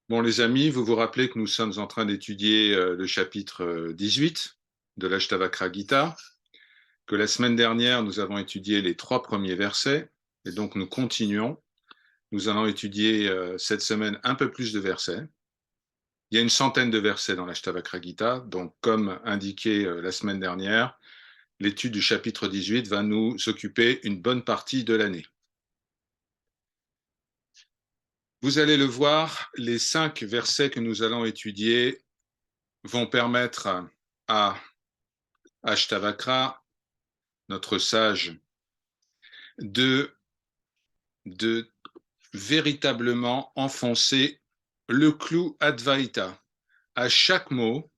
Bon, les amis, vous vous rappelez que nous sommes en train d'étudier le chapitre 18 de l'Ashtavakra Gita, que la semaine dernière, nous avons étudié les 3 premiers versets, et donc nous continuons. Nous allons étudier cette semaine un peu plus de versets. Il y a une centaine de versets dans l'Ashtavakra Gita, donc comme indiqué la semaine dernière, l'étude du chapitre 18 va nous occuper une bonne partie de l'année. Vous allez le voir, les 5 versets que nous allons étudier vont permettre à Ashtavakra, notre sage, de véritablement enfoncer le clou Advaita à chaque mot,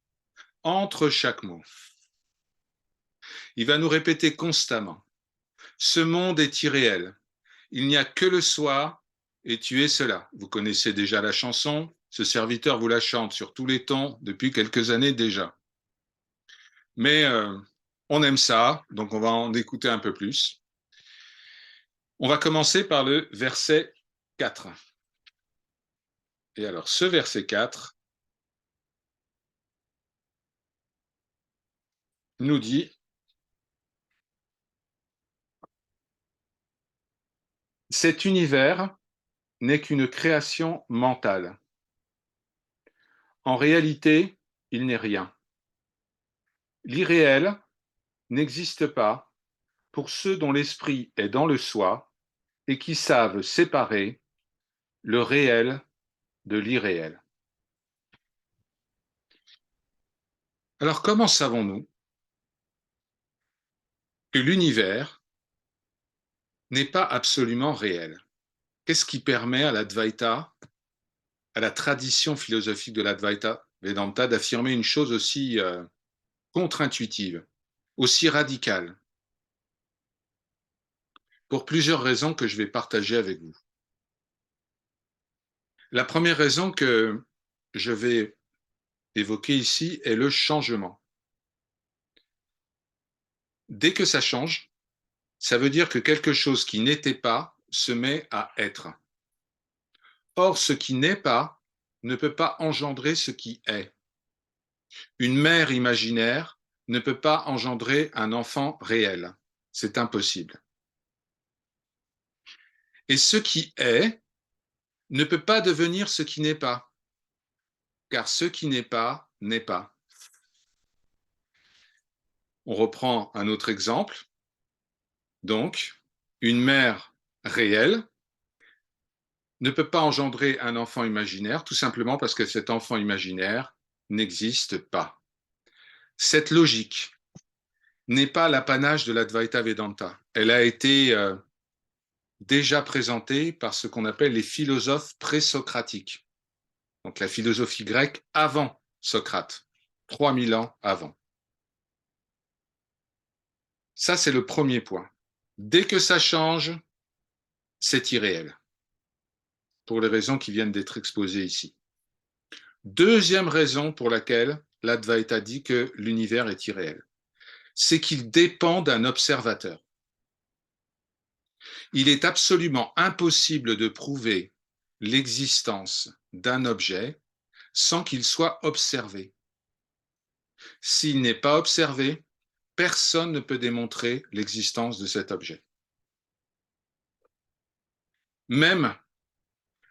entre chaque mot. Il va nous répéter constamment, ce monde est irréel, il n'y a que le soi et tu es cela. Vous connaissez déjà la chanson, ce serviteur vous la chante sur tous les tons depuis quelques années déjà. Mais on aime ça, donc on va en écouter un peu plus. On va commencer par le verset 4. Et alors, ce verset 4 nous dit « Cet univers n'est qu'une création mentale. En réalité, il n'est rien. L'irréel n'existe pas pour ceux dont l'esprit est dans le soi et qui savent séparer le réel de l'irréel. » Alors, comment savons-nous que l'univers n'est pas absolument réel? Qu'est-ce qui permet à l'Advaita, à la tradition philosophique de l'Advaita Vedanta, d'affirmer une chose aussi contre-intuitive, aussi radicale? Pour plusieurs raisons que je vais partager avec vous. La première raison que je vais évoquer ici est le changement. Dès que ça change, ça veut dire que quelque chose qui n'était pas se met à être. Or, ce qui n'est pas ne peut pas engendrer ce qui est. Une mère imaginaire ne peut pas engendrer un enfant réel. C'est impossible. Et ce qui est ne peut pas devenir ce qui n'est pas, car ce qui n'est pas n'est pas. On reprend un autre exemple. Donc, une mère réelle ne peut pas engendrer un enfant imaginaire, tout simplement parce que cet enfant imaginaire n'existe pas. Cette logique n'est pas l'apanage de l'Advaita Vedanta. Elle a été déjà présentée par ce qu'on appelle les philosophes présocratiques. Donc la philosophie grecque avant Socrate, 3000 ans avant. Ça, c'est le premier point. Dès que ça change, c'est irréel, pour les raisons qui viennent d'être exposées ici. Deuxième raison pour laquelle l'Advaita dit que l'univers est irréel, c'est qu'il dépend d'un observateur. Il est absolument impossible de prouver l'existence d'un objet sans qu'il soit observé. S'il n'est pas observé, personne ne peut démontrer l'existence de cet objet. Même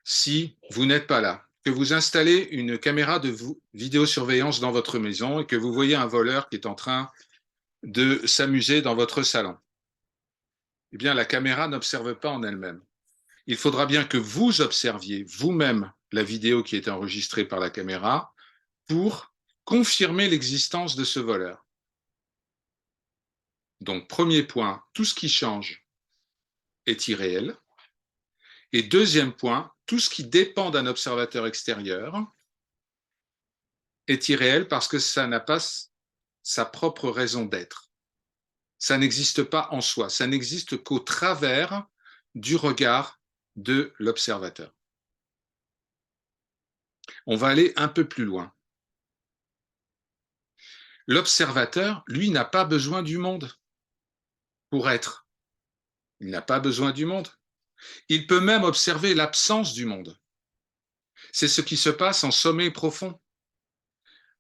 si vous n'êtes pas là, que vous installez une caméra de vidéosurveillance dans votre maison et que vous voyez un voleur qui est en train de s'amuser dans votre salon, eh bien, la caméra n'observe pas en elle-même. Il faudra bien que vous observiez vous-même la vidéo qui est enregistrée par la caméra pour confirmer l'existence de ce voleur. Donc, premier point, tout ce qui change est irréel. Et deuxième point, tout ce qui dépend d'un observateur extérieur est irréel parce que ça n'a pas sa propre raison d'être. Ça n'existe pas en soi, ça n'existe qu'au travers du regard de l'observateur. On va aller un peu plus loin. L'observateur, lui, n'a pas besoin du monde pour être. Il n'a pas besoin du monde. Il peut même observer l'absence du monde. C'est ce qui se passe en sommeil profond,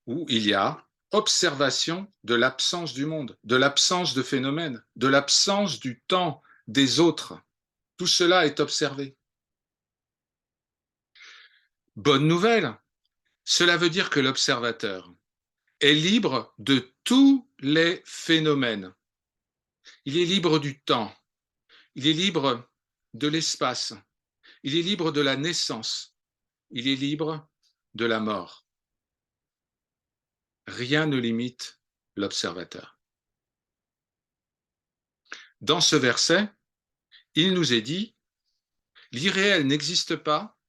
où il y a observation de l'absence du monde, de l'absence de phénomènes, de l'absence du temps, des autres. Tout cela est observé. Bonne nouvelle, cela veut dire que l'observateur est libre de tous les phénomènes. Il est libre du temps, il est libre de l'espace, il est libre de la naissance, il est libre de la mort. Rien ne limite l'observateur. Dans ce verset, il nous est dit, l'irréel n'existe pas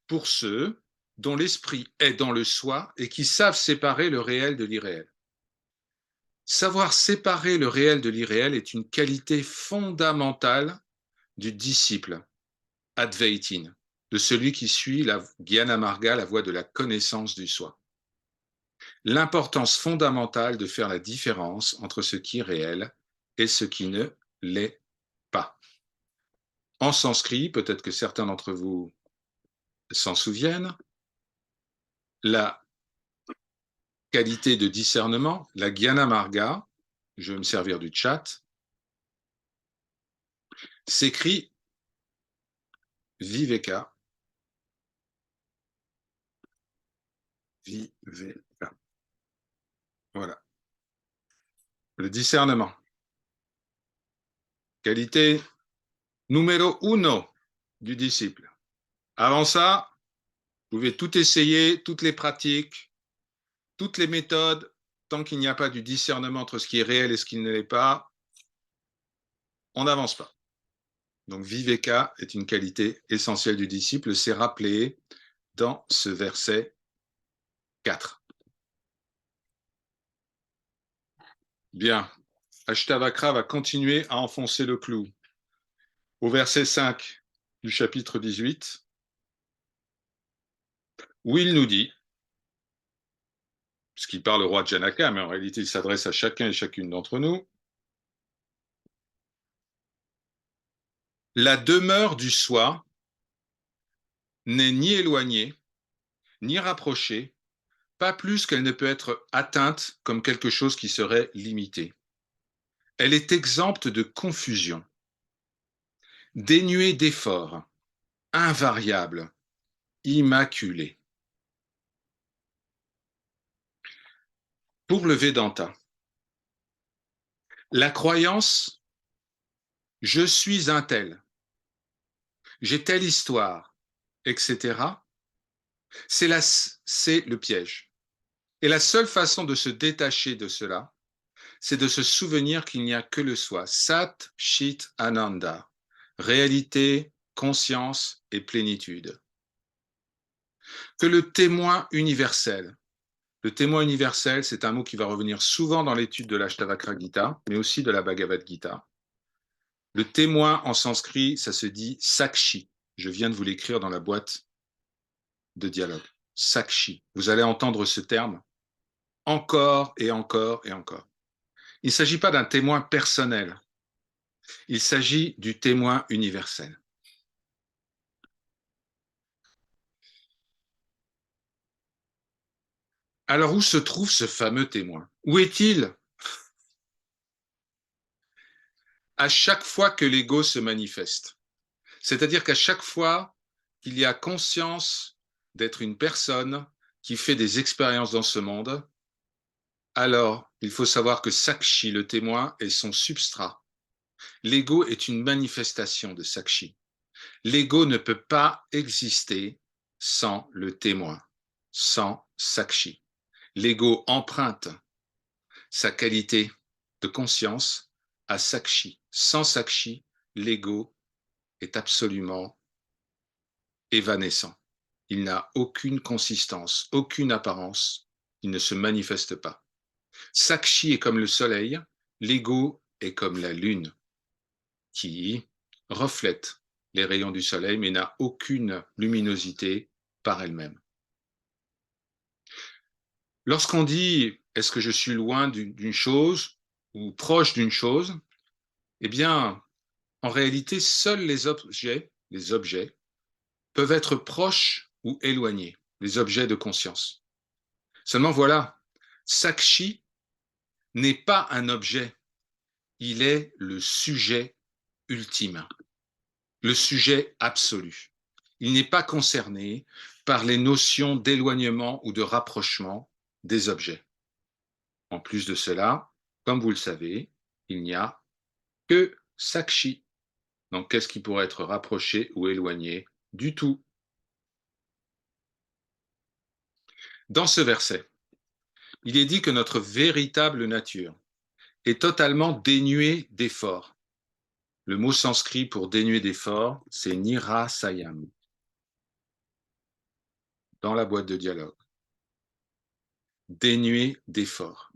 pour ceux dont l'esprit est dans le soi et qui savent séparer le réel de l'irréel. Savoir séparer le réel de l'irréel est une qualité fondamentale du disciple, Advaitin, de celui qui suit la Jnana Marga, la voie de la connaissance du soi. L'importance fondamentale de faire la différence entre ce qui est réel et ce qui ne l'est pas. En sanskrit, peut-être que certains d'entre vous s'en souviennent, la qualité de discernement, la Jnana Marga, je vais me servir du chat, s'écrit Viveka. Viveka. Voilà. Le discernement. Qualité numéro uno du disciple. Avant ça, vous pouvez tout essayer, toutes les pratiques, toutes les méthodes, tant qu'il n'y a pas du discernement entre ce qui est réel et ce qui ne l'est pas, on n'avance pas. Donc, Viveka est une qualité essentielle du disciple, c'est rappelé dans ce verset 4. Bien, Ashtavakra va continuer à enfoncer le clou. Au verset 5 du chapitre 18, où il nous dit, puisqu'il parle au roi Janaka, mais en réalité il s'adresse à chacun et chacune d'entre nous, la demeure du soi n'est ni éloignée, ni rapprochée, pas plus qu'elle ne peut être atteinte comme quelque chose qui serait limité. Elle est exempte de confusion, dénuée d'effort, invariable, immaculée. Pour le Vedanta, la croyance « je suis un tel », j'ai telle histoire, etc., c'est le piège. Et la seule façon de se détacher de cela, c'est de se souvenir qu'il n'y a que le soi. Sat, Chit, Ananda. Réalité, conscience et plénitude. Que le témoin universel. Le témoin universel, c'est un mot qui va revenir souvent dans l'étude de l'Ashtavakra Gita, mais aussi de la Bhagavad Gita. Le témoin en sanskrit, ça se dit Sakshi. Je viens de vous l'écrire dans la boîte de dialogue. Sakshi. Vous allez entendre ce terme encore et encore et encore. Il ne s'agit pas d'un témoin personnel. Il s'agit du témoin universel. Alors, où se trouve ce fameux témoin? Où est-il? À chaque fois que l'ego se manifeste. C'est-à-dire qu'à chaque fois qu'il y a conscience d'être une personne qui fait des expériences dans ce monde, alors il faut savoir que Sakshi, le témoin, est son substrat. L'ego est une manifestation de Sakshi. L'ego ne peut pas exister sans le témoin, sans Sakshi. L'ego emprunte sa qualité de conscience à Sakshi. Sans Sakshi, l'ego est absolument évanescent. Il n'a aucune consistance, aucune apparence. Il ne se manifeste pas. Sakshi est comme le soleil, l'ego est comme la lune qui reflète les rayons du soleil mais n'a aucune luminosité par elle-même. Lorsqu'on dit « est-ce que je suis loin d'une chose ou proche d'une chose ?» Eh bien, en réalité, seuls les objets peuvent être proches ou éloigné, les objets de conscience. Seulement voilà, Sakshi n'est pas un objet, il est le sujet ultime, le sujet absolu. Il n'est pas concerné par les notions d'éloignement ou de rapprochement des objets. En plus de cela, comme vous le savez, il n'y a que Sakshi. Donc, qu'est-ce qui pourrait être rapproché ou éloigné du tout? Dans ce verset, il est dit que notre véritable nature est totalement dénuée d'effort. Le mot sanskrit pour dénué d'effort, c'est nirasayam, dans la boîte de dialogue. Dénué d'effort.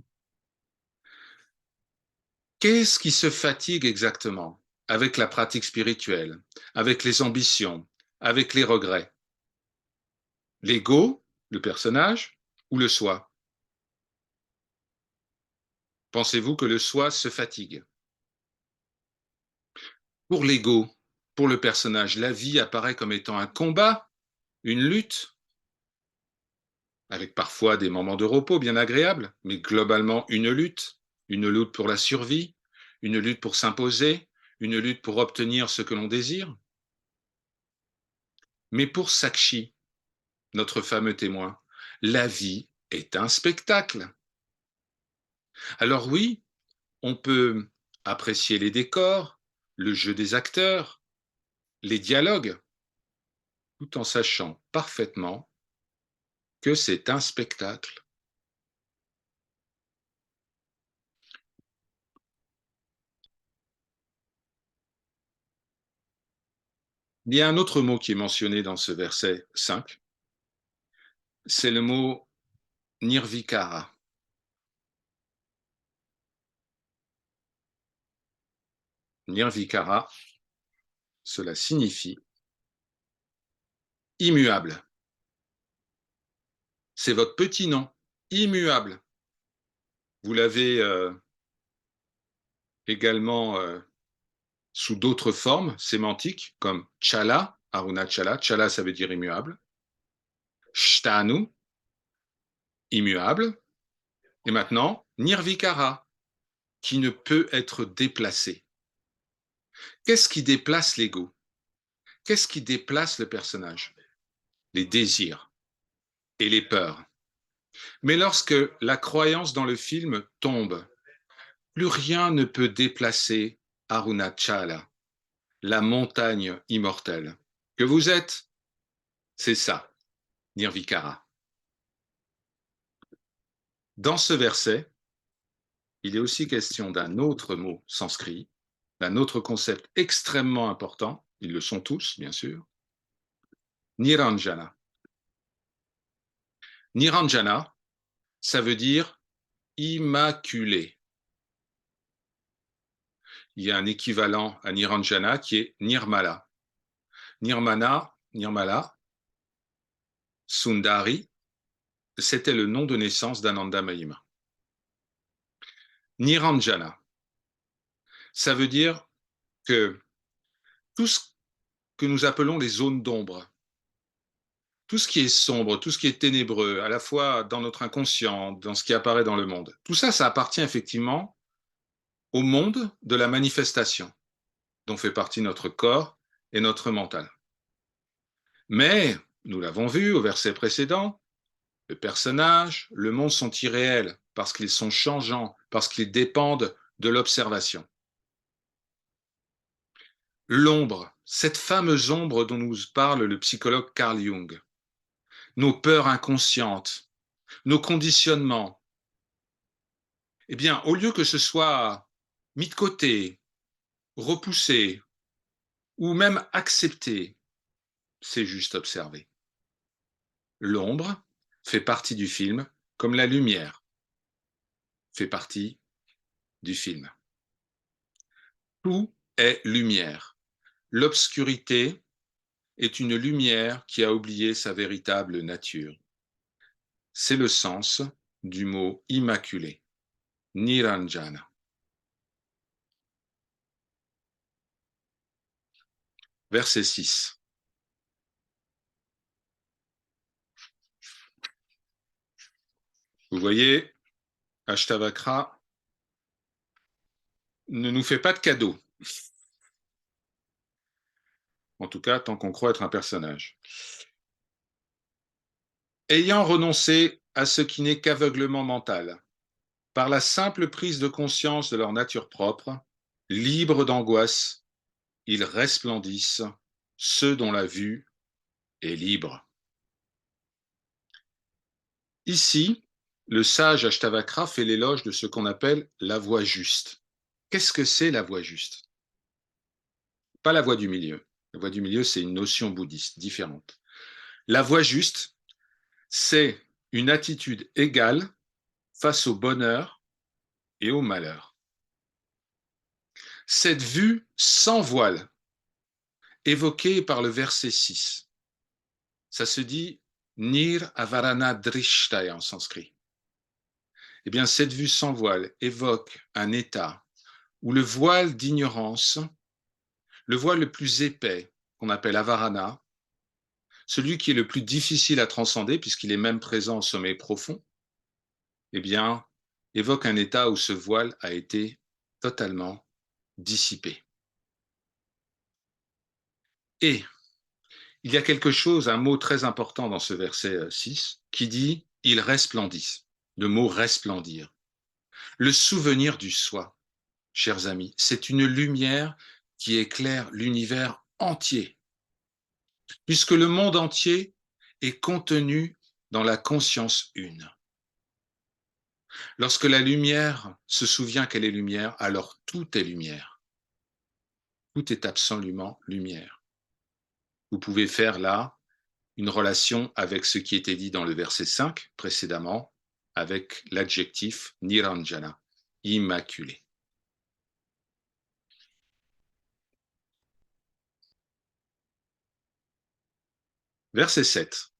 Qu'est-ce qui se fatigue exactement avec la pratique spirituelle, avec les ambitions, avec les regrets? L'ego, le personnage, ou le soi? Pensez-vous que le soi se fatigue? Pour l'ego, pour le personnage, la vie apparaît comme étant un combat, une lutte, avec parfois des moments de repos bien agréables, mais globalement une lutte pour la survie, une lutte pour s'imposer, une lutte pour obtenir ce que l'on désire. Mais pour Sakshi, notre fameux témoin, la vie est un spectacle. Alors oui, on peut apprécier les décors, le jeu des acteurs, les dialogues, tout en sachant parfaitement que c'est un spectacle. Il y a un autre mot qui est mentionné dans ce verset 5, c'est le mot nirvikara. Nirvikara, cela signifie immuable. C'est votre petit nom, immuable. Vous l'avez également sous d'autres formes sémantiques, comme chala, arunachala. Chala, ça veut dire immuable. Shtanu, immuable. Et maintenant, nirvikara, qui ne peut être déplacé. Qu'est-ce qui déplace l'ego? Qu'est-ce qui déplace le personnage? Les désirs et les peurs. Mais lorsque la croyance dans le film tombe, plus rien ne peut déplacer Arunachala, la montagne immortelle. Que vous êtes, c'est ça, Nirvikara. Dans ce verset, il est aussi question d'un autre mot sanskrit, d'un autre concept extrêmement important, ils le sont tous, bien sûr, Niranjana. Niranjana, ça veut dire immaculé. Il y a un équivalent à Niranjana qui est Nirmala. Nirmala, Sundari, c'était le nom de naissance d'Ananda Mahima. Niranjana, ça veut dire que tout ce que nous appelons les zones d'ombre, tout ce qui est sombre, tout ce qui est ténébreux, à la fois dans notre inconscient, dans ce qui apparaît dans le monde, tout ça, ça appartient effectivement au monde de la manifestation, dont fait partie notre corps et notre mental. Mais, nous l'avons vu au verset précédent, le personnage, le monde sont irréels parce qu'ils sont changeants, parce qu'ils dépendent de l'observation. L'ombre, cette fameuse ombre dont nous parle le psychologue Carl Jung, nos peurs inconscientes, nos conditionnements, eh bien, au lieu que ce soit mis de côté, repoussé ou même accepté, c'est juste observé. L'ombre fait partie du film comme la lumière fait partie du film. Tout est lumière. L'obscurité est une lumière qui a oublié sa véritable nature. C'est le sens du mot immaculé, Niranjana. Verset 6. Vous voyez, Ashtavakra ne nous fait pas de cadeaux. En tout cas, tant qu'on croit être un personnage. Ayant renoncé à ce qui n'est qu'aveuglement mental, par la simple prise de conscience de leur nature propre, libres d'angoisse, ils resplendissent, ceux dont la vue est libre. Ici, le sage Ashtavakra fait l'éloge de ce qu'on appelle la voie juste. Qu'est-ce que c'est la voie juste? Pas la voie du milieu. La voie du milieu, c'est une notion bouddhiste différente. La voie juste, c'est une attitude égale face au bonheur et au malheur. Cette vue sans voile, évoquée par le verset 6, ça se dit Nir Avarana Drishtaya en sanskrit. Eh bien, cette vue sans voile évoque un état où le voile d'ignorance, le voile le plus épais, qu'on appelle Avarana, celui qui est le plus difficile à transcender, puisqu'il est même présent au sommet profond, eh bien, évoque un état où ce voile a été totalement dissipé. Et il y a quelque chose, un mot très important dans ce verset 6, qui dit « ils resplendissent ». Le mot « resplendir ». Le souvenir du soi, chers amis, c'est une lumière qui éclaire l'univers entier, puisque le monde entier est contenu dans la conscience une. Lorsque la lumière se souvient qu'elle est lumière, alors tout est lumière. Tout est absolument lumière. Vous pouvez faire là une relation avec ce qui était dit dans le verset 5 précédemment, avec l'adjectif Niranjana, immaculé. Verset 7.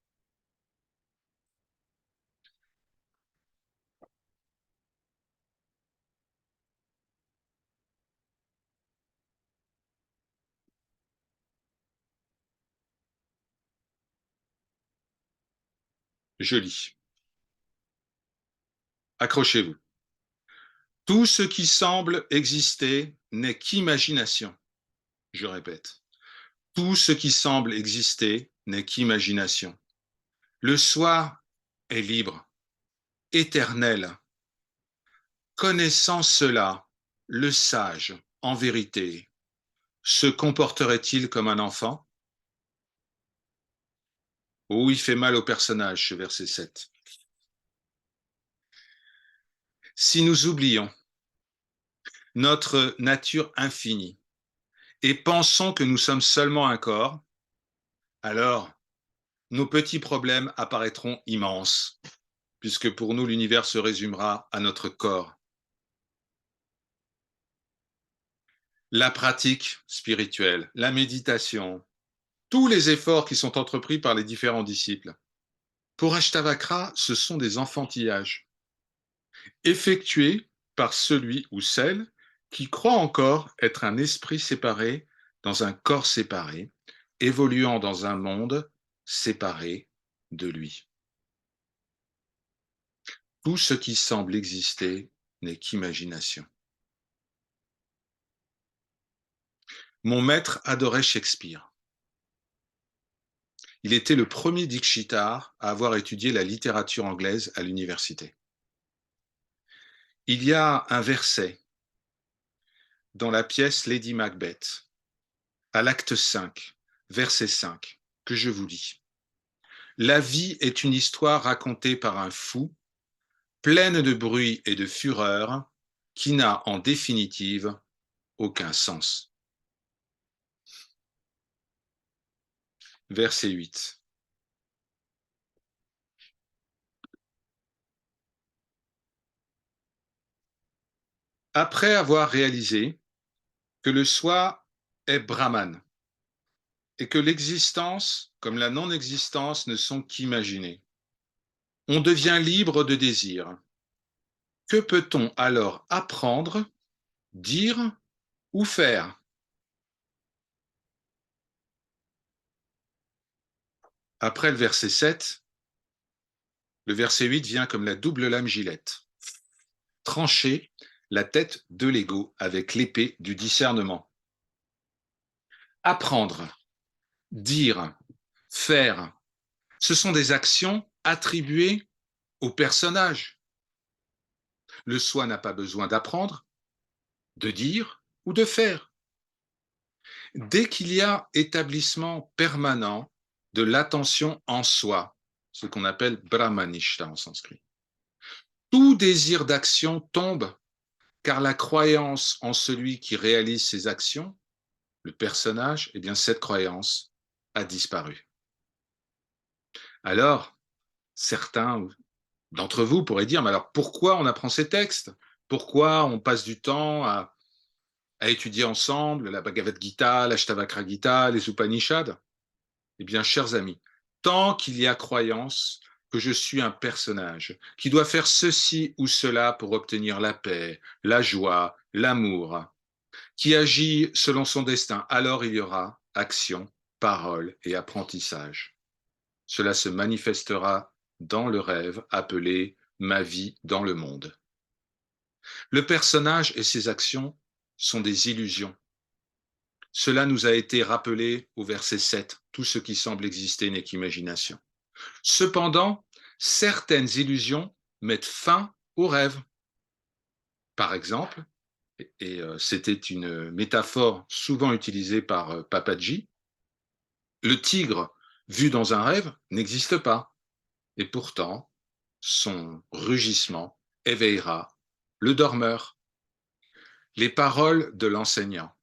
Je lis. Accrochez-vous. Tout ce qui semble exister n'est qu'imagination. Je répète. Tout ce qui semble exister n'est qu'imagination. Le soi est libre, éternel. Connaissant cela, le sage, en vérité, se comporterait-il comme un enfant? Oh, il fait mal au personnage, ce verset 7. Si nous oublions notre nature infinie et pensons que nous sommes seulement un corps, alors nos petits problèmes apparaîtront immenses, puisque pour nous l'univers se résumera à notre corps. La pratique spirituelle, la méditation, tous les efforts qui sont entrepris par les différents disciples. Pour Ashtavakra, ce sont des enfantillages effectués par celui ou celle qui croit encore être un esprit séparé dans un corps séparé, évoluant dans un monde séparé de lui. Tout ce qui semble exister n'est qu'imagination. Mon maître adorait Shakespeare. Il était le premier Dikshitar à avoir étudié la littérature anglaise à l'université. Il y a un verset dans la pièce Lady Macbeth, à l'acte 5, verset 5, que je vous lis. La vie est une histoire racontée par un fou, pleine de bruit et de fureur, qui n'a en définitive aucun sens. Verset 8. Après avoir réalisé que le soi est Brahman et que l'existence comme la non-existence ne sont qu'imaginées, on devient libre de désir. Que peut-on alors apprendre, dire ou faire? Après le verset 7, Le verset 8 vient comme la double lame gilette. Trancher la tête de l'ego avec l'épée du discernement. Apprendre, dire, faire, ce sont des actions attribuées au personnage. Le soi n'a pas besoin d'apprendre, de dire ou de faire. Dès qu'il y a établissement permanent de l'attention en soi, ce qu'on appelle brahmanishta en sanskrit, tout désir d'action tombe, car la croyance en celui qui réalise ses actions, le personnage, eh bien cette croyance a disparu. Alors, certains d'entre vous pourraient dire, mais alors pourquoi on apprend ces textes? Pourquoi on passe du temps à étudier ensemble la Bhagavad Gita, l'Ashtavakra Gita, les Upanishads? Eh bien, chers amis, tant qu'il y a croyance que je suis un personnage qui doit faire ceci ou cela pour obtenir la paix, la joie, l'amour, qui agit selon son destin, alors il y aura action, parole et apprentissage. Cela se manifestera dans le rêve appelé ma vie dans le monde. Le personnage et ses actions sont des illusions. Cela nous a été rappelé au verset 7. Tout ce qui semble exister n'est qu'imagination. Cependant, certaines illusions mettent fin aux rêves. Par exemple, et c'était une métaphore souvent utilisée par Papaji, le tigre vu dans un rêve n'existe pas. Et pourtant, son rugissement éveillera le dormeur. Les paroles de l'enseignant,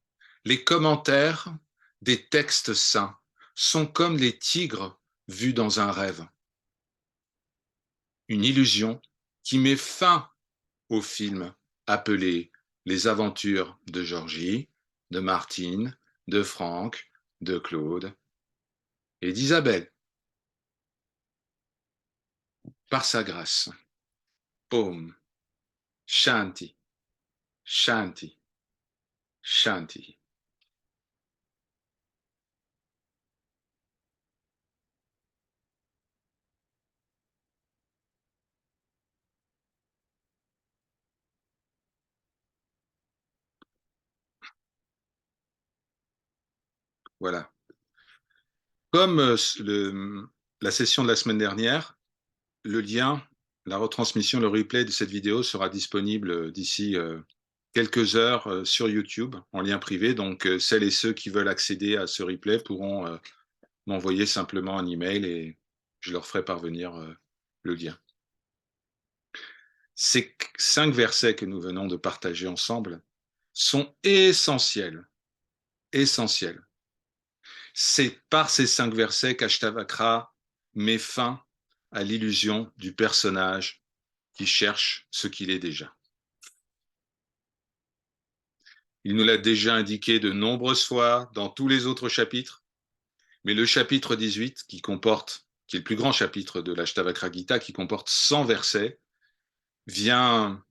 les commentaires des textes saints sont comme les tigres vus dans un rêve. Une illusion qui met fin au film appelé Les aventures de Georgie, de Martine, de Franck, de Claude et d'Isabelle. Par sa grâce. Om Shanti, Shanti, Shanti. Voilà. Comme la session de la semaine dernière, le lien, la retransmission, le replay de cette vidéo sera disponible d'ici quelques heures sur YouTube en lien privé. Donc, celles et ceux qui veulent accéder à ce replay pourront m'envoyer simplement un email et je leur ferai parvenir le lien. Ces 5 versets que nous venons de partager ensemble sont essentiels. Essentiels. C'est par ces 5 versets qu'Ashtavakra met fin à l'illusion du personnage qui cherche ce qu'il est déjà. Il nous l'a déjà indiqué de nombreuses fois dans tous les autres chapitres, mais le chapitre 18, qui est le plus grand chapitre de l'Ashtavakra Gita, qui comporte 100 versets, vient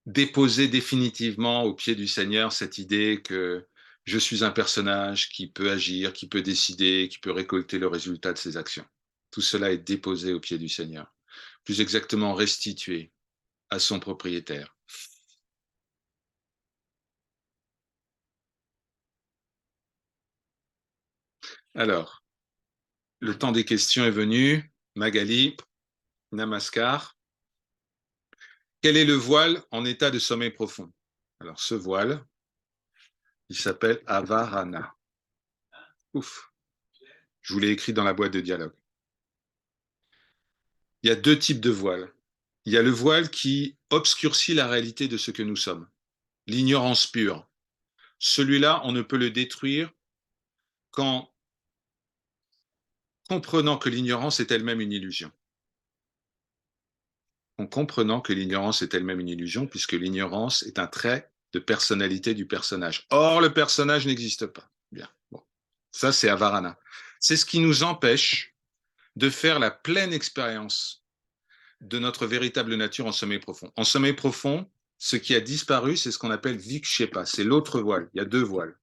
déposer définitivement au pied du Seigneur cette idée que je suis un personnage qui peut agir, qui peut décider, qui peut récolter le résultat de ses actions. Tout cela est déposé au pied du Seigneur, plus exactement restitué à son propriétaire. Alors, le temps des questions est venu. Magali, Namaskar. Quel est le voile en état de sommeil profond? Alors, ce voile, il s'appelle Avarana. Ouf, je vous l'ai écrit dans la boîte de dialogue. Il y a 2 types de voiles. Il y a le voile qui obscurcit la réalité de ce que nous sommes, l'ignorance pure. Celui-là, on ne peut le détruire qu'en comprenant que l'ignorance est elle-même une illusion. En comprenant que l'ignorance est elle-même une illusion, puisque l'ignorance est un trait de personnalité du personnage. Or, le personnage n'existe pas. Bien. Bon. Ça, c'est Avarana. C'est ce qui nous empêche de faire la pleine expérience de notre véritable nature en sommeil profond. En sommeil profond, ce qui a disparu, c'est ce qu'on appelle Vikshepa. C'est l'autre voile. Il y a 2 voiles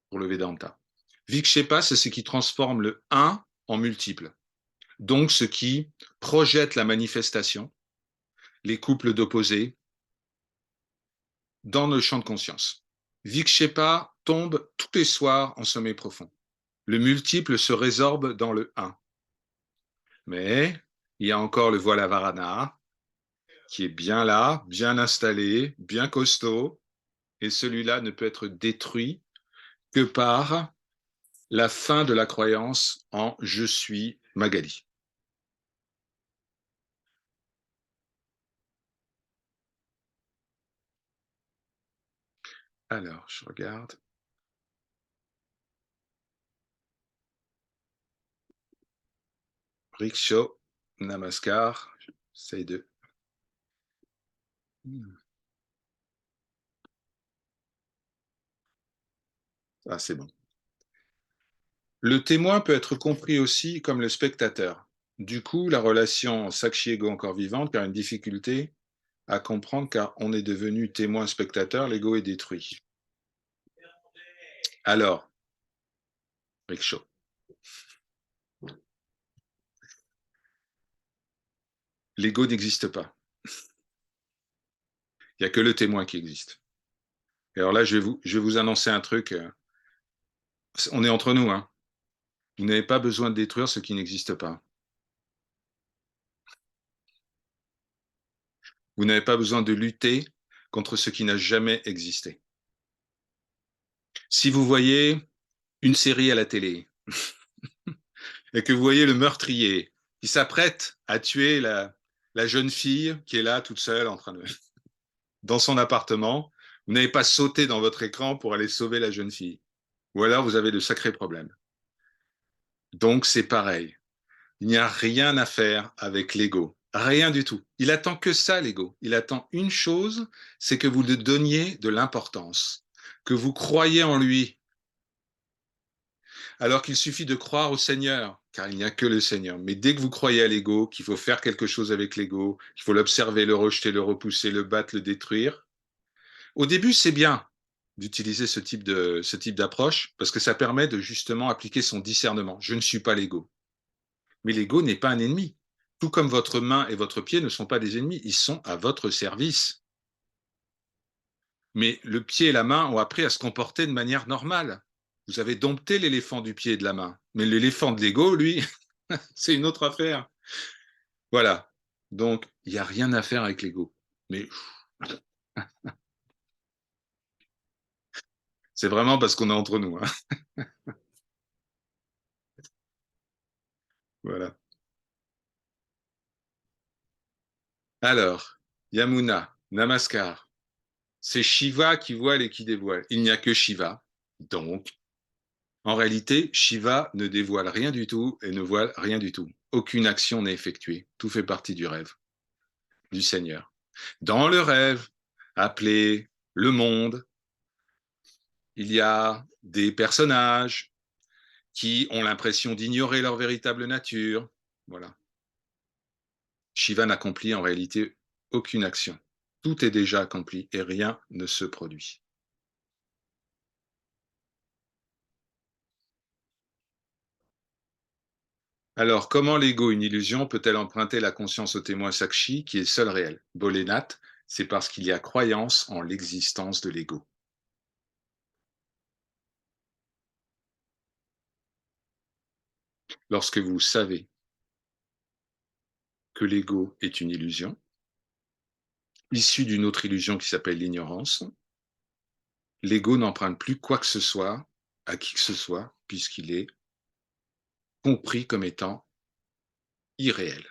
pour le Vedanta. Vikshepa, c'est ce qui transforme le un en multiple. donc ce qui projette la manifestation, les couples d'opposés, dans le champ de conscience. Vikshepa tombe tous les soirs en sommeil profond. Le multiple se résorbe dans le un. Mais il y a encore le voile Varana qui est bien là, bien installé, bien costaud, et celui-là ne peut être détruit que par la fin de la croyance en je suis Magali. Alors, je regarde. Rickshaw, Namaskar, j'essaie de. Ah, c'est bon. Le témoin peut être compris aussi comme le spectateur. Du coup, la relation Sakshi-ego encore vivante, car une difficulté à comprendre, car on est devenu témoin-spectateur, l'ego est détruit. Alors, Rickshaw. L'ego n'existe pas. Il n'y a que le témoin qui existe. Et alors là, je vais vous annoncer un truc. On est entre nous, hein. Vous n'avez pas besoin de détruire ce qui n'existe pas. Vous n'avez pas besoin de lutter contre ce qui n'a jamais existé. Si vous voyez une série à la télé et que vous voyez le meurtrier qui s'apprête à tuer la jeune fille qui est là toute seule en train de dans son appartement, vous n'avez pas sauté dans votre écran pour aller sauver la jeune fille. Ou alors vous avez de sacrés problèmes. Donc c'est pareil. Il n'y a rien à faire avec l'ego. Rien du tout. Il attend que ça, l'ego. Il attend une chose, c'est que vous lui donniez de l'importance, que vous croyez en lui, alors qu'il suffit de croire au Seigneur, car il n'y a que le Seigneur. Mais dès que vous croyez à l'ego, qu'il faut faire quelque chose avec l'ego, qu'il faut l'observer, le rejeter, le repousser, le battre, le détruire, au début, c'est bien d'utiliser ce type d'approche, parce que ça permet de justement appliquer son discernement. Je ne suis pas l'ego. Mais l'ego n'est pas un ennemi. Tout comme votre main et votre pied ne sont pas des ennemis, ils sont à votre service. Mais le pied et la main ont appris à se comporter de manière normale. Vous avez dompté l'éléphant du pied et de la main. Mais l'éléphant de l'ego, lui, c'est une autre affaire. Voilà. Donc, il n'y a rien à faire avec l'ego. Mais c'est vraiment parce qu'on est entre nous, hein. Voilà. Alors, Yamuna, Namaskar. C'est Shiva qui voile et qui dévoile. Il n'y a que Shiva. Donc, en réalité, Shiva ne dévoile rien du tout et ne voile rien du tout. Aucune action n'est effectuée. Tout fait partie du rêve du Seigneur. Dans le rêve, appelé le monde, il y a des personnages qui ont l'impression d'ignorer leur véritable nature. Voilà. Shiva n'accomplit en réalité aucune action. Tout est déjà accompli et rien ne se produit. Alors, comment l'ego, une illusion, peut-elle emprunter la conscience au témoin Sakshi qui est seul réel? Bolénath, c'est parce qu'il y a croyance en l'existence de l'ego. Lorsque vous savez que l'ego est une illusion, issue d'une autre illusion qui s'appelle l'ignorance, l'ego n'emprunte plus quoi que ce soit à qui que ce soit, puisqu'il est compris comme étant irréel.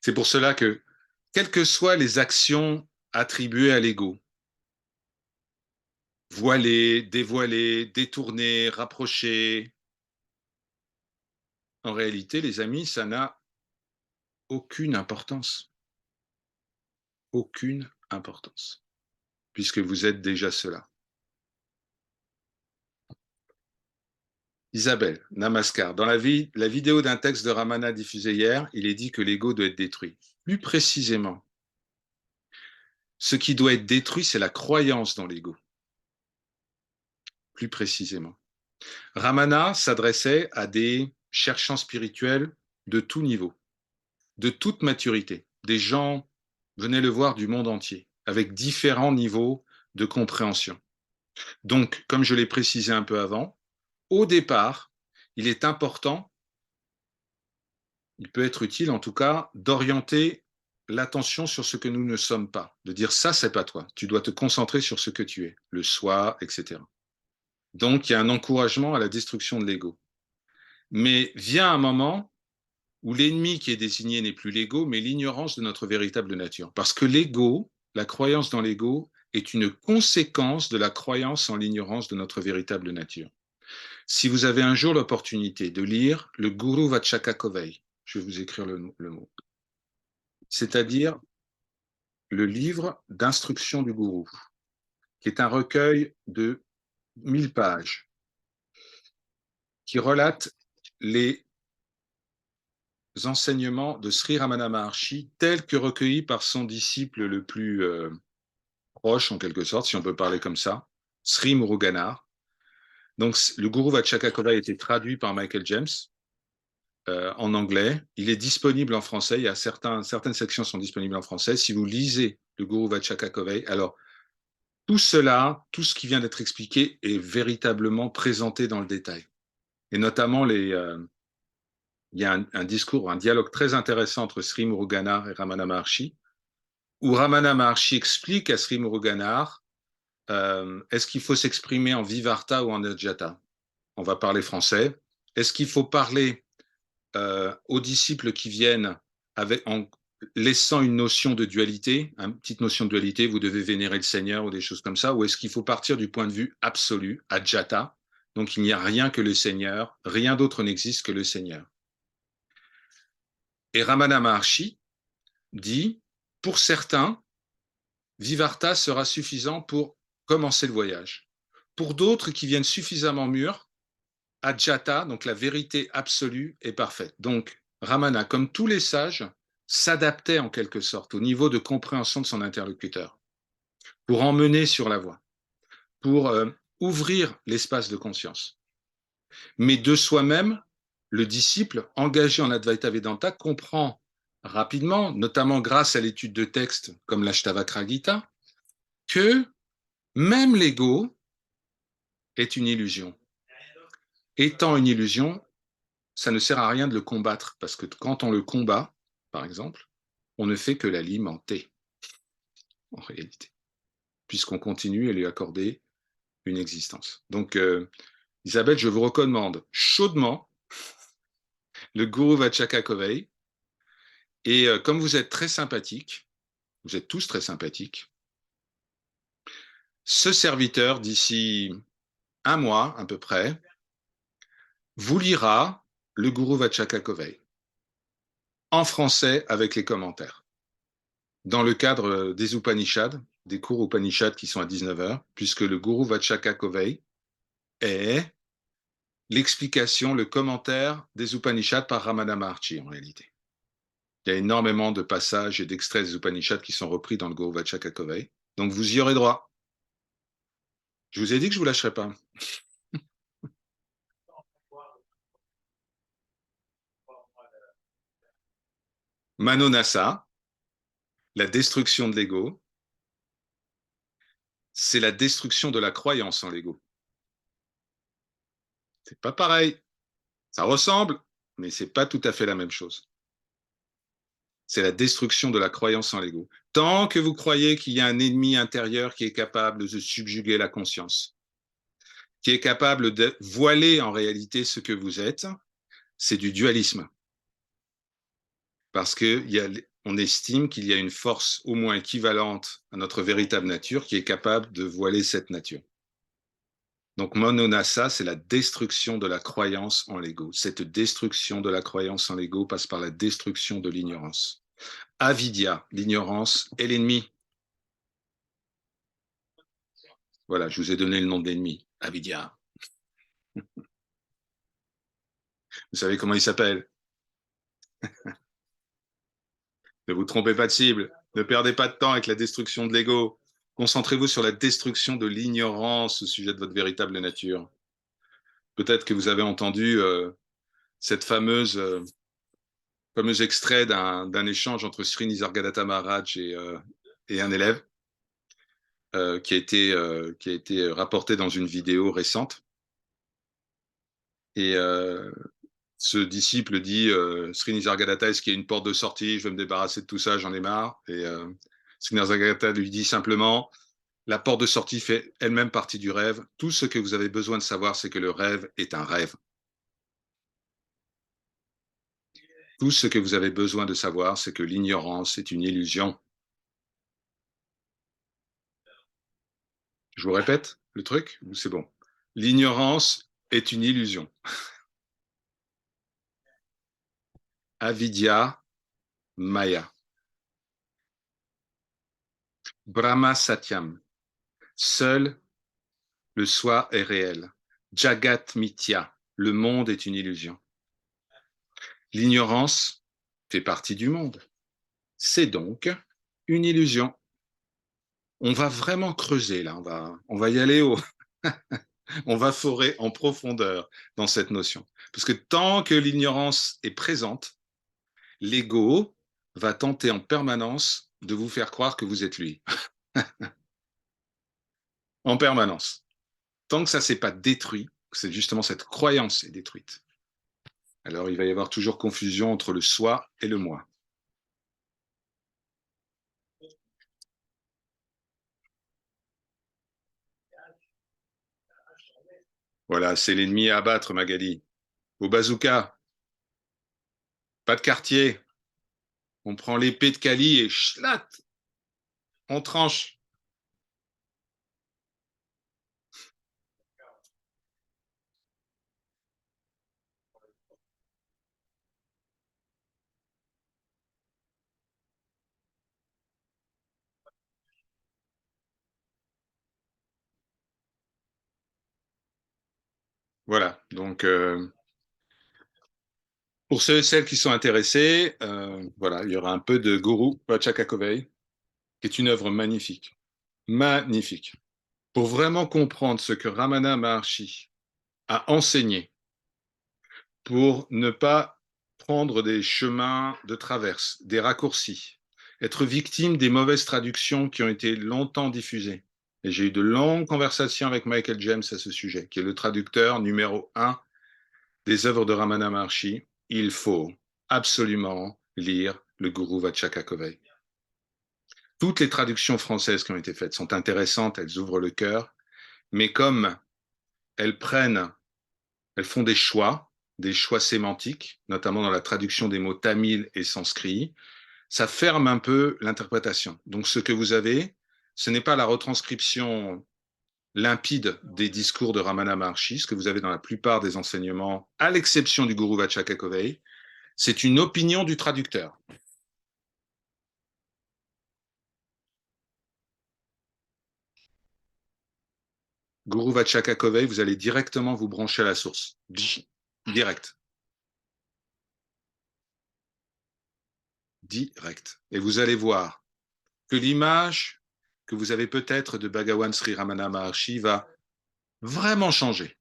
C'est pour cela que, quelles que soient les actions attribuées à l'ego, voilées, dévoilées, détournées, rapprochées, en réalité, les amis, ça n'a aucune importance. Aucune importance, puisque vous êtes déjà cela. Isabelle, Namaskar. Dans la vidéo d'un texte de Ramana diffusé hier, il est dit que l'ego doit être détruit. Plus précisément, ce qui doit être détruit, c'est la croyance dans l'ego. plus précisément. Ramana s'adressait à des cherchants spirituels de tout niveau, de toute maturité. Des gens venaient le voir du monde entier, avec différents niveaux de compréhension. Donc, comme je l'ai précisé un peu avant, au départ, il est important, il peut être utile en tout cas, d'orienter l'attention sur ce que nous ne sommes pas, de dire ça, c'est pas toi. Tu dois te concentrer sur ce que tu es, le soi, etc. Donc, il y a un encouragement à la destruction de l'ego. Mais vient un moment où l'ennemi qui est désigné n'est plus l'ego, mais l'ignorance de notre véritable nature. Parce que l'ego, la croyance dans l'ego, est une conséquence de la croyance en l'ignorance de notre véritable nature. Si vous avez un jour l'opportunité de lire le Guru Vachaka Kovai, je vais vous écrire le mot, c'est-à-dire le livre d'instruction du gourou, qui est un recueil de 1000 pages, qui relate les enseignements de Sri Ramana Maharshi tels que recueillis par son disciple le plus proche, en quelque sorte, si on peut parler comme ça, Sri Muruganar. Donc, le Guru Vachaka Kovai a été traduit par Michael James en anglais. Il est disponible en français. Il y a certaines sections sont disponibles en français. Si vous lisez le Guru Vachaka Kovai, alors tout cela, tout ce qui vient d'être expliqué est véritablement présenté dans le détail. Et notamment, il y a un discours, un dialogue très intéressant entre Sri Muruganar et Ramana Maharshi, où Ramana Maharshi explique à Sri Muruganar est-ce qu'il faut s'exprimer en Vivarta ou en Adjata? On va parler français. Est-ce qu'il faut parler aux disciples qui viennent en laissant une notion de dualité, une petite notion de dualité, vous devez vénérer le Seigneur ou des choses comme ça, ou est-ce qu'il faut partir du point de vue absolu, Adjata, donc il n'y a rien que le Seigneur, rien d'autre n'existe que le Seigneur. Et Ramana Maharshi dit, pour certains, Vivarta sera suffisant pour commencer le voyage. Pour d'autres qui viennent suffisamment mûrs, Adjata, donc la vérité absolue, est parfaite. Donc Ramana, comme tous les sages, s'adaptait en quelque sorte au niveau de compréhension de son interlocuteur pour emmener sur la voie, pour ouvrir l'espace de conscience. Mais de soi-même, le disciple engagé en Advaita Vedanta comprend rapidement, notamment grâce à l'étude de textes comme l'Ashtavakra Gita, que même l'ego est une illusion. Étant une illusion, ça ne sert à rien de le combattre, parce que quand on le combat, par exemple, on ne fait que l'alimenter, en réalité, puisqu'on continue à lui accorder une existence. Donc, Isabelle, je vous recommande chaudement le Guru Vachaka Kovai, et comme vous êtes très sympathique, vous êtes tous très sympathiques, ce serviteur, d'ici un mois à peu près, vous lira le Guru Vachaka Kovai en français avec les commentaires, dans le cadre des Upanishads, des cours Upanishads qui sont à 19h, puisque le Guru Vachaka Kovai est l'explication, le commentaire des Upanishads par Ramana Maharshi en réalité. Il y a énormément de passages et d'extraits des Upanishads qui sont repris dans le Guru Vachaka Kovai, donc vous y aurez droit. Je vous ai dit que je ne vous lâcherai pas. Manonasa, la destruction de l'ego, c'est la destruction de la croyance en l'ego. C'est pas pareil. Ça ressemble, mais c'est pas tout à fait la même chose. C'est la destruction de la croyance en l'ego. Tant que vous croyez qu'il y a un ennemi intérieur qui est capable de subjuguer la conscience, qui est capable de voiler en réalité ce que vous êtes, c'est du dualisme. Parce qu'on estime qu'il y a une force au moins équivalente à notre véritable nature qui est capable de voiler cette nature. Donc, Mononasa, c'est la destruction de la croyance en l'ego. Cette destruction de la croyance en l'ego passe par la destruction de l'ignorance. Avidya, l'ignorance est l'ennemi. Voilà, je vous ai donné le nom de l'ennemi, Avidya. Vous savez comment il s'appelle? Ne vous trompez pas de cible. Ne perdez pas de temps avec la destruction de l'ego. Concentrez-vous sur la destruction de l'ignorance au sujet de votre véritable nature. Peut-être que vous avez entendu cette fameux extrait d'un échange entre Sri Nisargadatta Maharaj et un élève qui a été rapporté dans une vidéo récente. Et ce disciple dit Sri Nisargadatta, est-ce qu'il y a une porte de sortie? Je veux me débarrasser de tout ça, j'en ai marre. Et Sri Nisargadatta lui dit simplement la porte de sortie fait elle-même partie du rêve. Tout ce que vous avez besoin de savoir, c'est que le rêve est un rêve. Tout ce que vous avez besoin de savoir, c'est que l'ignorance est une illusion. Je vous répète le truc, c'est bon. L'ignorance est une illusion. Avidya, Maya. Brahma Satyam. Seul le soi est réel. Jagat Mithya. Le monde est une illusion. L'ignorance fait partie du monde. C'est donc une illusion. On va vraiment creuser là, on va y aller on va forer en profondeur dans cette notion. Parce que tant que l'ignorance est présente, l'ego va tenter en permanence de vous faire croire que vous êtes lui. En permanence. Tant que ça ne s'est pas détruit, c'est justement cette croyance est détruite. Alors il va y avoir toujours confusion entre le soi et le moi. Voilà, c'est l'ennemi à abattre, Magali. Au bazooka, pas de quartier. On prend l'épée de Kali et schlat, on tranche. Voilà, donc pour ceux et celles qui sont intéressés, voilà, il y aura un peu de Guru Ratchakakovai, qui est une œuvre magnifique. Magnifique. Pour vraiment comprendre ce que Ramana Maharshi a enseigné, pour ne pas prendre des chemins de traverse, des raccourcis, être victime des mauvaises traductions qui ont été longtemps diffusées. Et j'ai eu de longues conversations avec Michael James à ce sujet, qui est le traducteur numéro 1 des œuvres de Ramana Maharshi. Il faut absolument lire le Guru Vachakakovai. Toutes les traductions françaises qui ont été faites sont intéressantes, elles ouvrent le cœur, mais comme elles font des choix sémantiques, notamment dans la traduction des mots tamil et sanskrit, ça ferme un peu l'interprétation. Donc ce que vous avez, ce n'est pas la retranscription limpide des discours de Ramana Maharshi, ce que vous avez dans la plupart des enseignements, à l'exception du Guru Vachakakovai, c'est une opinion du traducteur. Guru Vachakakovai, vous allez directement vous brancher à la source. Direct. Direct. Et vous allez voir que l'image que vous avez peut-être de Bhagawan Sri Ramana Maharshi va vraiment changer.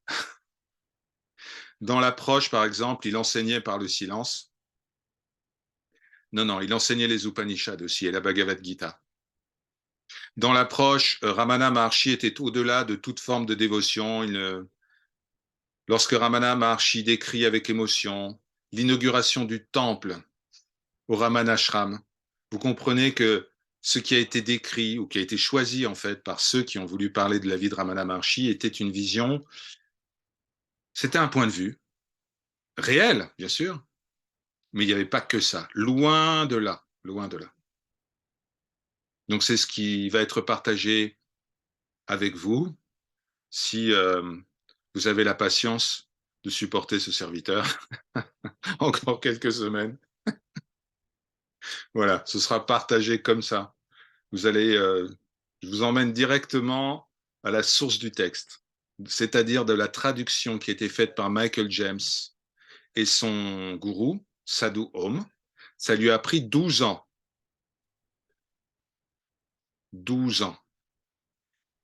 Dans l'approche, par exemple, il enseignait par le silence. Non, non, il enseignait les Upanishads aussi et la Bhagavad Gita. Dans l'approche, Ramana Maharshi était au-delà de toute forme de dévotion. Lorsque Ramana Maharshi décrit avec émotion l'inauguration du temple au Ramanashram, vous comprenez que ce qui a été décrit ou qui a été choisi en fait par ceux qui ont voulu parler de la vie de Ramana Maharshi était une vision, c'était un point de vue réel, bien sûr, mais il n'y avait pas que ça, loin de là, loin de là. Donc c'est ce qui va être partagé avec vous si vous avez la patience de supporter ce serviteur encore quelques semaines. Voilà, ce sera partagé comme ça. Vous allez, je vous emmène directement à la source du texte, c'est-à-dire de la traduction qui a été faite par Michael James et son gourou, Sadhu Om. Ça lui a pris 12 ans. 12 ans.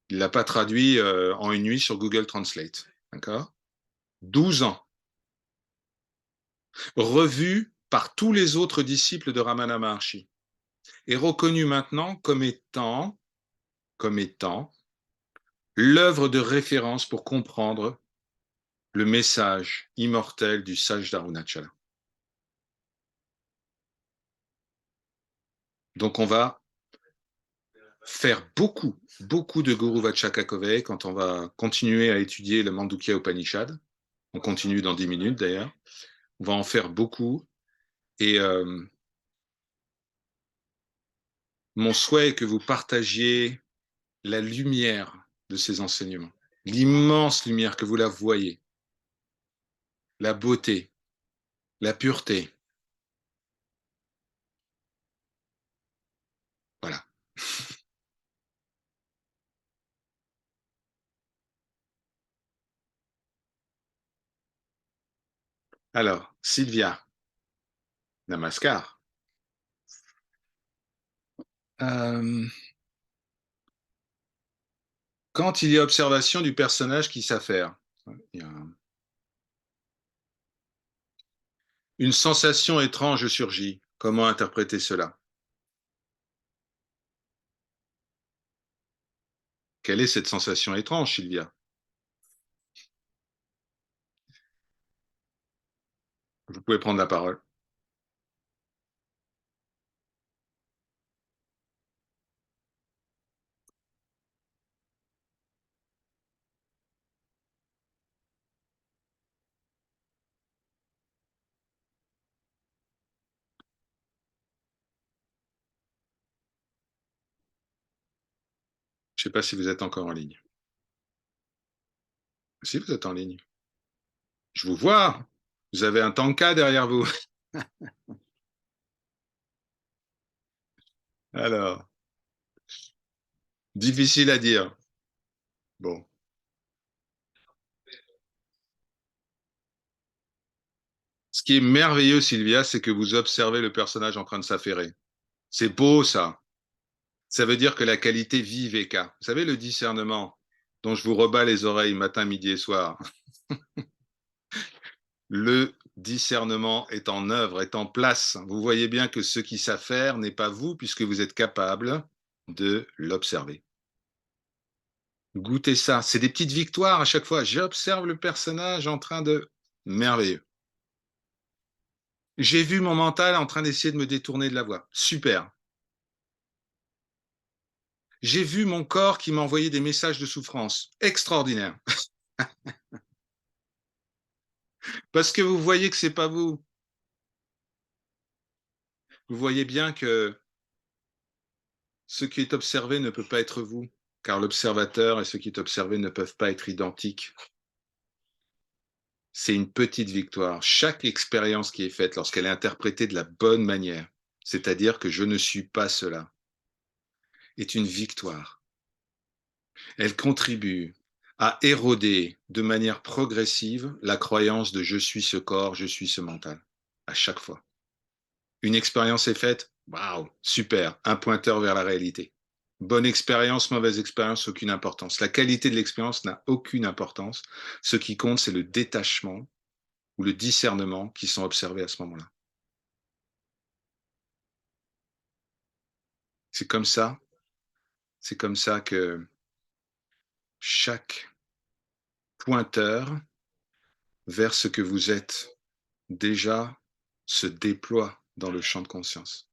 Il ne l'a pas traduit en une nuit sur Google Translate. D'accord? 12 ans. Revu par tous les autres disciples de Ramana Maharshi. Et reconnu maintenant comme étant l'œuvre de référence pour comprendre le message immortel du sage d'Arunachala. Donc on va faire beaucoup de Guru Vachaka Kove quand on va continuer à étudier le Mandukya Upanishad. On continue dans 10 minutes d'ailleurs. On va en faire beaucoup. Et mon souhait est que vous partagiez la lumière de ces enseignements, l'immense lumière que vous la voyez, la beauté, la pureté. Voilà. Alors, Sylvia, Namaskar. Euh, quand il y a observation du personnage qui s'affaire, il y a une sensation étrange surgit. Comment interpréter cela? Quelle est cette sensation étrange, Sylvia? Vous pouvez prendre la parole. Je ne sais pas si vous êtes encore en ligne. Si vous êtes en ligne. Je vous vois. Vous avez un tanka derrière vous. Alors, difficile à dire. Bon. Ce qui est merveilleux, Sylvia, c'est que vous observez le personnage en train de s'affairer. C'est beau, ça. Ça veut dire que la qualité vive est Vous savez, le discernement dont je vous rebats les oreilles matin, midi et soir. Le discernement est en œuvre, est en place. Vous voyez bien que ce qui s'affaire n'est pas vous, puisque vous êtes capable de l'observer. Goûtez ça. C'est des petites victoires à chaque fois. J'observe le personnage en train de... Merveilleux. J'ai vu mon mental en train d'essayer de me détourner de la voie. Super. J'ai vu mon corps qui m'a envoyé des messages de souffrance. Extraordinaire. Parce que vous voyez que c'est pas vous. Vous voyez bien que ce qui est observé ne peut pas être vous, car l'observateur et ce qui est observé ne peuvent pas être identiques. C'est une petite victoire. Chaque expérience qui est faite, lorsqu'elle est interprétée de la bonne manière, c'est-à-dire que je ne suis pas cela, est une victoire. Elle contribue à éroder de manière progressive la croyance de je suis ce corps, je suis ce mental, à chaque fois. Une expérience est faite, waouh, super, un pointeur vers la réalité. Bonne expérience, mauvaise expérience, aucune importance. La qualité de l'expérience n'a aucune importance. Ce qui compte, c'est le détachement ou le discernement qui sont observés à ce moment-là. C'est comme ça, c'est comme ça que chaque pointeur vers ce que vous êtes déjà se déploie dans le champ de conscience.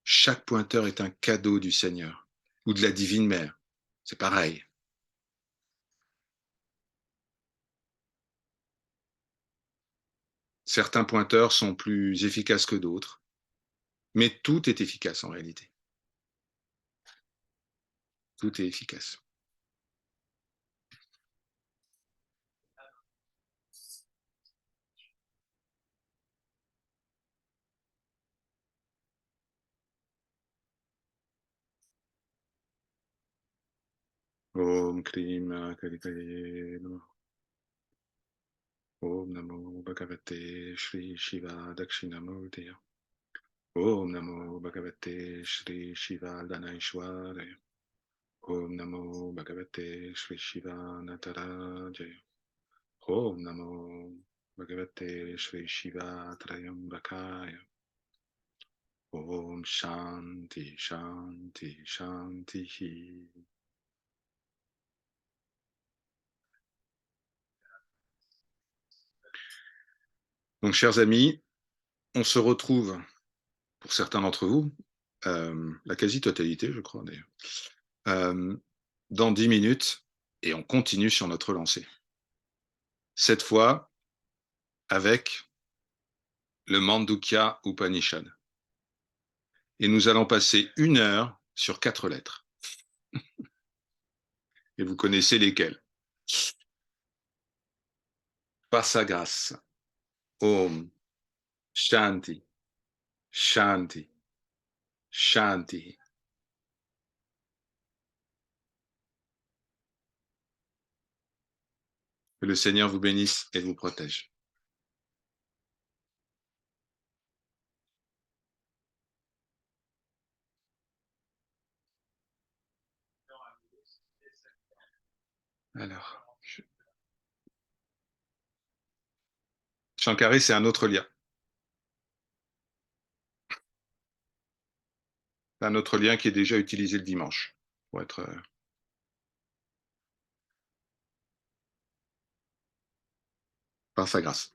Chaque pointeur est un cadeau du Seigneur ou de la Divine Mère. C'est pareil. Certains pointeurs sont plus efficaces que d'autres, mais tout est efficace en réalité. Tout est efficace. Om Krim Kalikaye Namo. Om Namo Bhagavate Shri Shiva Dakshinamurtiya. Om Namo Bhagavate Shri Shiva Danaishwaraya. Om Namo Bhagavate Shri Shiva Natarajaya. Om Namo Bhagavate Shri Shiva Trayambakaya. Om Shanti Shanti Shanti. Donc, chers amis, on se retrouve, pour certains d'entre vous, la quasi-totalité, je crois d'ailleurs, dans 10 minutes, et on continue sur notre lancée. Cette fois, avec le Mandukya Upanishad. Et nous allons passer 1 heure sur 4 lettres. Et vous connaissez lesquelles. Par sa grâce. Om Shanti, Shanti, Shanti. Que le Seigneur vous bénisse et vous protège. Alors, Shankari, c'est un autre lien. Un autre lien qui est déjà utilisé le dimanche, pour être... par sa grâce.